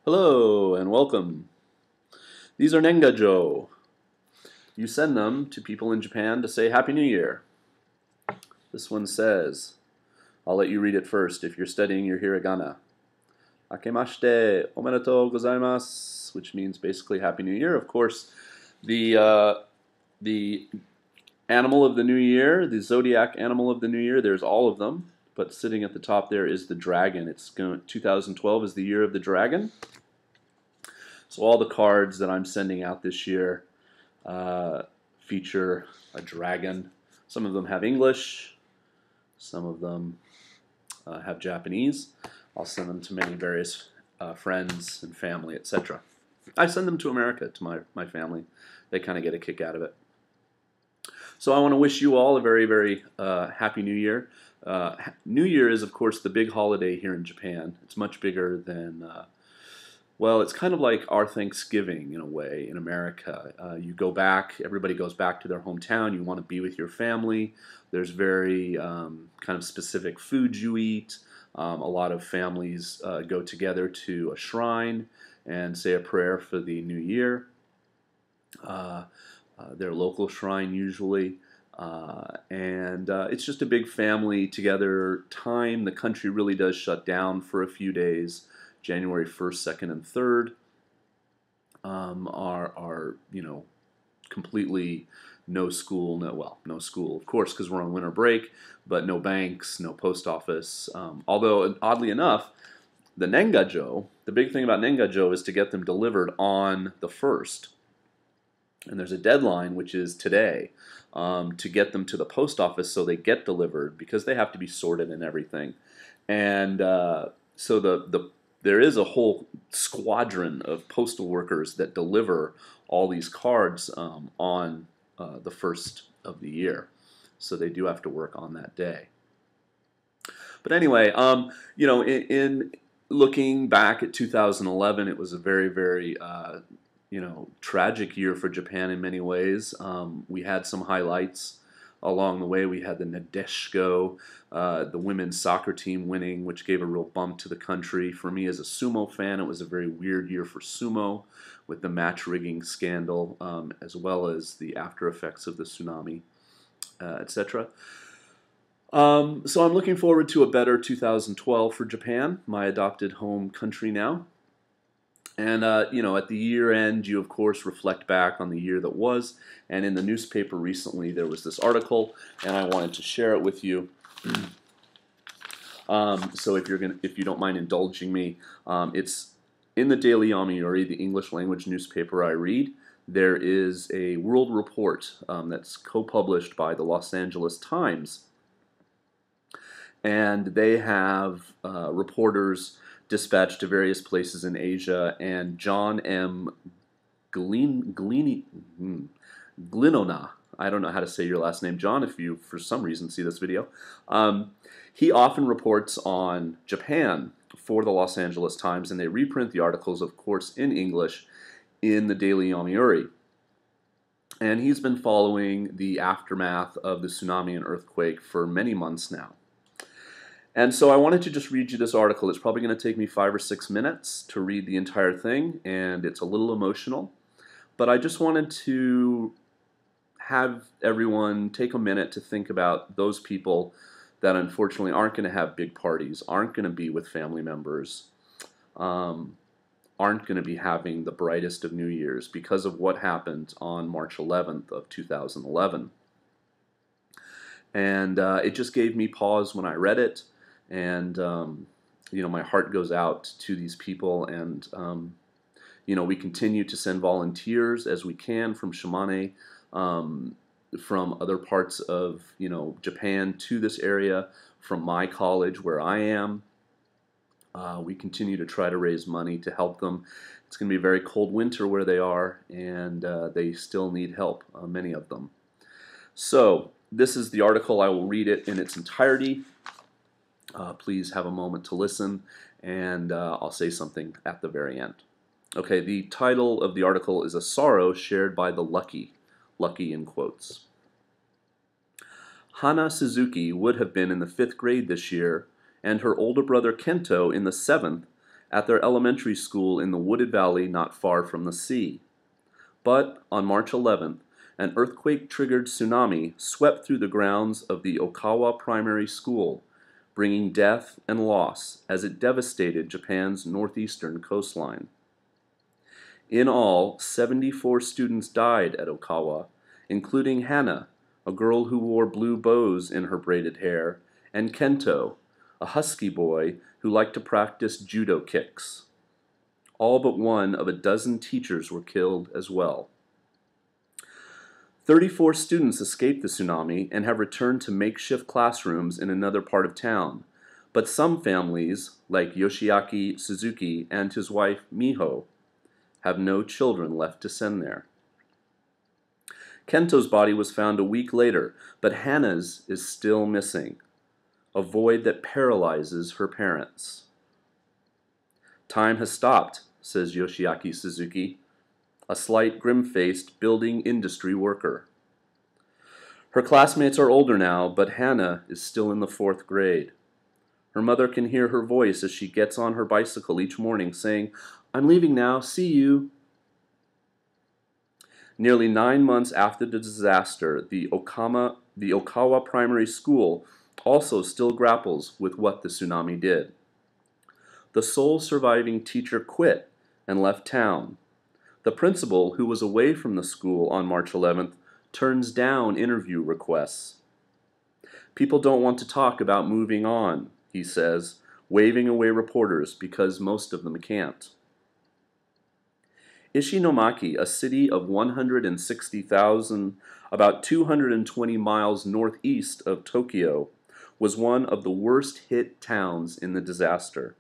Hello and welcome. These are Nengajo. You send them to people in Japan to say Happy New Year. This one says, I'll let you read it first if you're studying your hiragana. Akemashite omedetou gozaimasu, which means basically Happy New Year. Of course, the animal of the new year, the zodiac animal of the new year, there's all of them. But sitting at the top there is the dragon. 2012 is the year of the dragon. So all the cards that I'm sending out this year feature a dragon. Some of them have English, some of them have Japanese. I'll send them to many various friends and family, etc. I send them to America, to my family. They kind of get a kick out of it. So I want to wish you all a very, very happy New Year. New Year is, of course, the big holiday here in Japan. It's much bigger than well, it's kind of like our Thanksgiving in a way in America. You go back, everybody goes back to their hometown, you want to be with your family. There's very kind of specific foods you eat. A lot of families go together to a shrine and say a prayer for the new year. Their local shrine usually. And it's just a big family together time. The country really does shut down for a few days. January 1st, 2nd, and 3rd are completely no school, no school, of course, because we're on winter break, but no banks, no post office. Although, oddly enough, the Nengajo, the big thing about Nengajo is to get them delivered on the 1st. And there's a deadline, which is today, to get them to the post office so they get delivered because they have to be sorted and everything. And so there is a whole squadron of postal workers that deliver all these cards on the 1st of the year. So they do have to work on that day. But anyway, in looking back at 2011, it was a very, very tragic year for Japan in many ways. We had some highlights along the way. We had the Nadeshiko, the women's soccer team winning, which gave a real bump to the country. For me as a sumo fan, it was a very weird year for sumo with the match rigging scandal, as well as the after effects of the tsunami, etc. So I'm looking forward to a better 2012 for Japan, my adopted home country now. And, at the year end, you, of course, reflect back on the year that was. And in the newspaper recently, there was this article, and I wanted to share it with you. So if you don't mind indulging me, it's in the Daily Yomiuri, the English language newspaper I read. There is a world report that's co-published by the Los Angeles Times. And they have reporters dispatched to various places in Asia, and John M. Glinona, I don't know how to say your last name, John, if you, for some reason, see this video. He often reports on Japan for the Los Angeles Times, and they reprint the articles, of course, in English in the Daily Yomiuri. And he's been following the aftermath of the tsunami and earthquake for many months now. And so I wanted to just read you this article. It's probably going to take me 5 or 6 minutes to read the entire thing, and it's a little emotional. But I just wanted to have everyone take a minute to think about those people that unfortunately aren't going to have big parties, aren't going to be with family members, aren't going to be having the brightest of New Years because of what happened on March 11th of 2011. And it just gave me pause when I read it. And, my heart goes out to these people, and, we continue to send volunteers as we can from Shimane, from other parts of, Japan to this area, from my college where I am. We continue to try to raise money to help them. It's going to be a very cold winter where they are, and they still need help, many of them. So, this is the article. I will read it in its entirety. Please have a moment to listen, and I'll say something at the very end. Okay, the title of the article is A Sorrow Shared by the Lucky. Lucky in quotes. Hana Suzuki would have been in the 5th grade this year, and her older brother Kento in the 7th, at their elementary school in the wooded valley not far from the sea. But on March 11th, an earthquake-triggered tsunami swept through the grounds of the Okawa Primary School, bringing death and loss as it devastated Japan's northeastern coastline. In all, 74 students died at Okawa, including Hana, a girl who wore blue bows in her braided hair, and Kento, a husky boy who liked to practice judo kicks. All but one of a dozen teachers were killed as well. 34 students escaped the tsunami and have returned to makeshift classrooms in another part of town, but some families, like Yoshiaki Suzuki and his wife Miho, have no children left to send there. Kento's body was found a week later, but Hana's is still missing, a void that paralyzes her parents. Time has stopped, says Yoshiaki Suzuki, a slight, grim-faced building industry worker. Her classmates are older now, but Hana is still in the 4th grade. Her mother can hear her voice as she gets on her bicycle each morning saying, "I'm leaving now, see you." Nearly 9 months after the disaster, the Okawa Primary School also still grapples with what the tsunami did. The sole surviving teacher quit and left town. The principal, who was away from the school on March 11th, turns down interview requests. "People don't want to talk about moving on," he says, waving away reporters because most of them can't. Ishinomaki, a city of 160,000, about 220 miles northeast of Tokyo, was one of the worst hit towns in the disaster.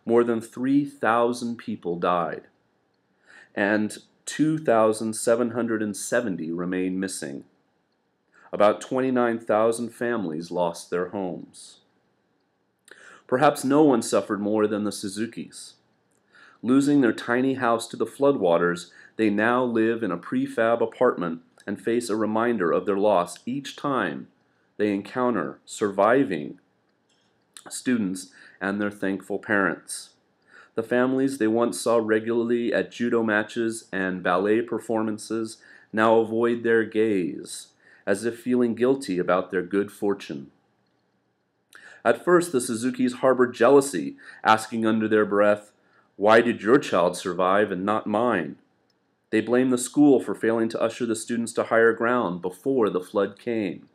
More than 3,000 people died, and 2,770 remain missing. About 29,000 families lost their homes. Perhaps no one suffered more than the Suzukis. Losing their tiny house to the floodwaters, they now live in a prefab apartment and face a reminder of their loss each time they encounter surviving students and their thankful parents. The families they once saw regularly at judo matches and ballet performances now avoid their gaze, as if feeling guilty about their good fortune. At first, the Suzukis harbored jealousy, asking under their breath, "Why did your child survive and not mine?" They blamed the school for failing to usher the students to higher ground before the flood came.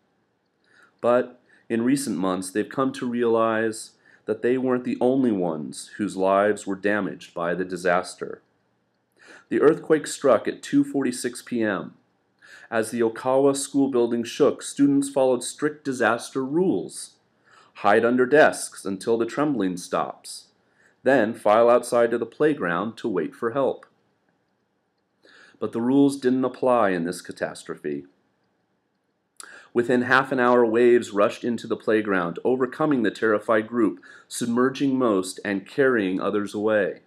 But in recent months, they've come to realize that they weren't the only ones whose lives were damaged by the disaster. The earthquake struck at 2:46 p.m. As the Okawa school building shook, students followed strict disaster rules. Hide under desks until the trembling stops. Then file outside to the playground to wait for help. But the rules didn't apply in this catastrophe. Within half an hour, waves rushed into the playground, overcoming the terrified group, submerging most and carrying others away.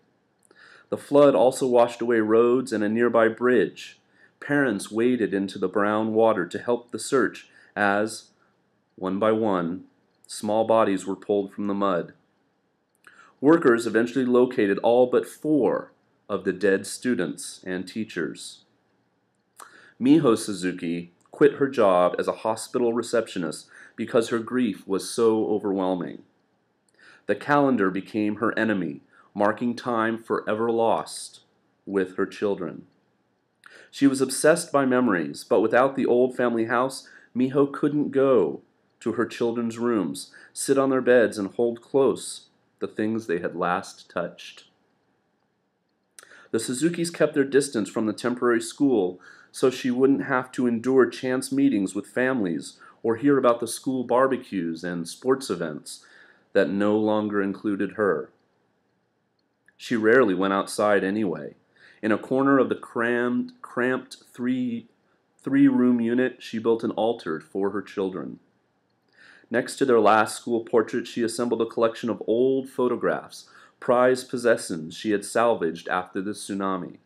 The flood also washed away roads and a nearby bridge. Parents waded into the brown water to help the search as, one by one, small bodies were pulled from the mud. Workers eventually located all but 4 of the dead students and teachers. Miho Suzuki quit her job as a hospital receptionist because her grief was so overwhelming. The calendar became her enemy, marking time forever lost with her children. She was obsessed by memories, but without the old family house, Miho couldn't go to her children's rooms, sit on their beds, and hold close the things they had last touched. The Suzukis kept their distance from the temporary school so she wouldn't have to endure chance meetings with families or hear about the school barbecues and sports events that no longer included her. She rarely went outside anyway. In a corner of the cramped three-room unit, she built an altar for her children. Next to their last school portrait, she assembled a collection of old photographs, prized possessions she had salvaged after the tsunami.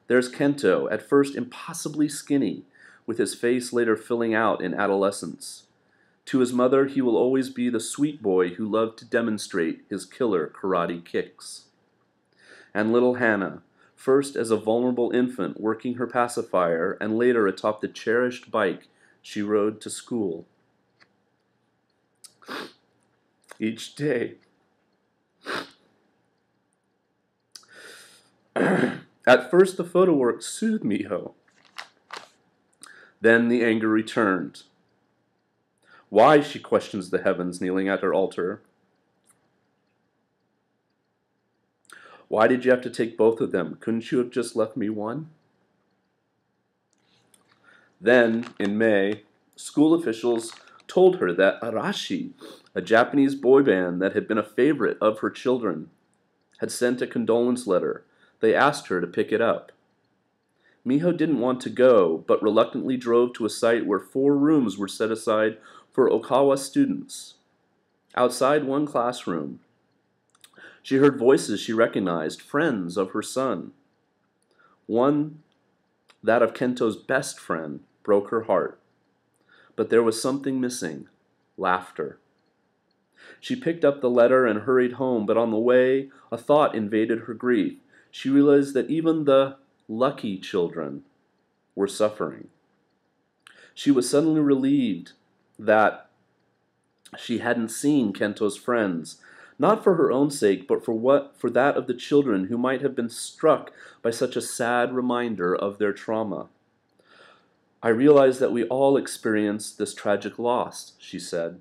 There's Kento, at first impossibly skinny, with his face later filling out in adolescence. To his mother, he will always be the sweet boy who loved to demonstrate his killer karate kicks. And little Hannah, first as a vulnerable infant working her pacifier, and later atop the cherished bike she rode to school. Each day. At first the photo work soothed Miho. Then the anger returned. Why, she questions the heavens kneeling at her altar. Why did you have to take both of them? Couldn't you have just left me one? Then, in May, school officials told her that Arashi, a Japanese boy band that had been a favorite of her children, had sent a condolence letter. They asked her to pick it up. Miho didn't want to go, but reluctantly drove to a site where 4 rooms were set aside for Okawa students. Outside one classroom, she heard voices she recognized, friends of her son. One, that of Kento's best friend, broke her heart. But there was something missing: laughter. She picked up the letter and hurried home, but on the way, a thought invaded her grief. She realized that even the lucky children were suffering. She was suddenly relieved that she hadn't seen Kento's friends, not for her own sake, but for that of the children who might have been struck by such a sad reminder of their trauma. I realize that we all experience this tragic loss, she said.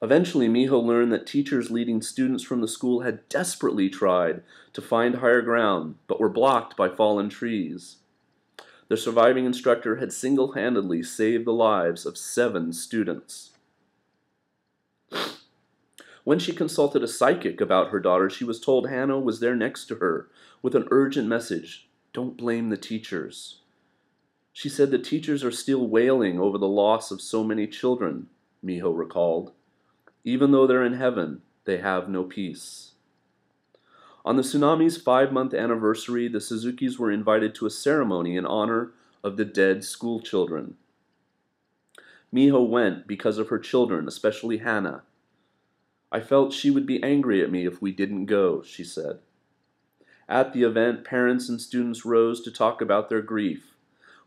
Eventually, Miho learned that teachers leading students from the school had desperately tried to find higher ground, but were blocked by fallen trees. The surviving instructor had single-handedly saved the lives of 7 students. When she consulted a psychic about her daughter, she was told Hannah was there next to her with an urgent message: don't blame the teachers. She said the teachers are still wailing over the loss of so many children, Miho recalled. Even though they're in heaven, they have no peace. On the tsunami's 5-month anniversary, the Suzukis were invited to a ceremony in honor of the dead school children. Miho went because of her children, especially Hannah. I felt she would be angry at me if we didn't go, she said. At the event, parents and students rose to talk about their grief.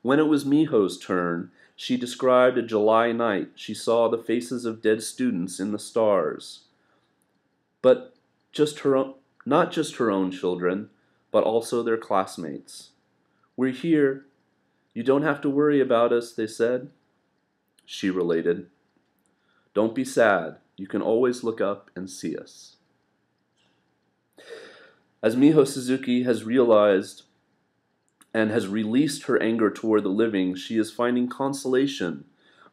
When it was Miho's turn, she described a July night. She saw the faces of dead students in the stars. But not just her own children, but also their classmates. We're here. You don't have to worry about us, they said. She related. Don't be sad. You can always look up and see us. As Miho Suzuki has realized and has released her anger toward the living, she is finding consolation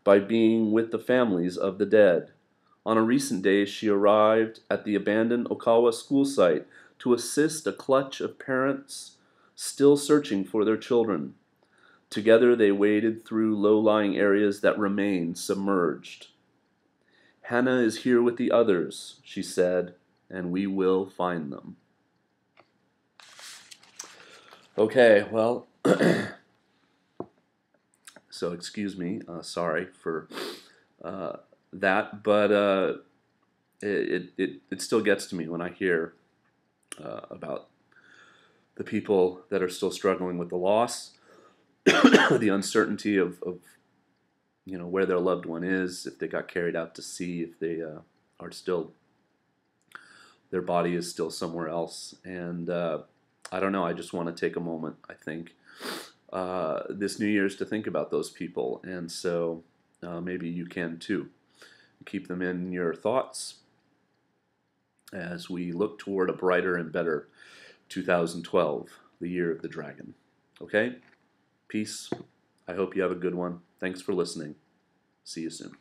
by being with the families of the dead. On a recent day, she arrived at the abandoned Okawa school site to assist a clutch of parents still searching for their children. Together, they waded through low-lying areas that remain submerged. Hannah is here with the others, she said, and we will find them. Okay, well, so excuse me, sorry for that, but it still gets to me when I hear about the people that are still struggling with the loss, the uncertainty of where their loved one is, if they got carried out to sea, if they are still, their body is still somewhere else, and I don't know, I just want to take a moment, I think, this New Year's to think about those people, and so maybe you can too. Keep them in your thoughts as we look toward a brighter and better 2012, the year of the dragon. Okay? Peace. I hope you have a good one. Thanks for listening. See you soon.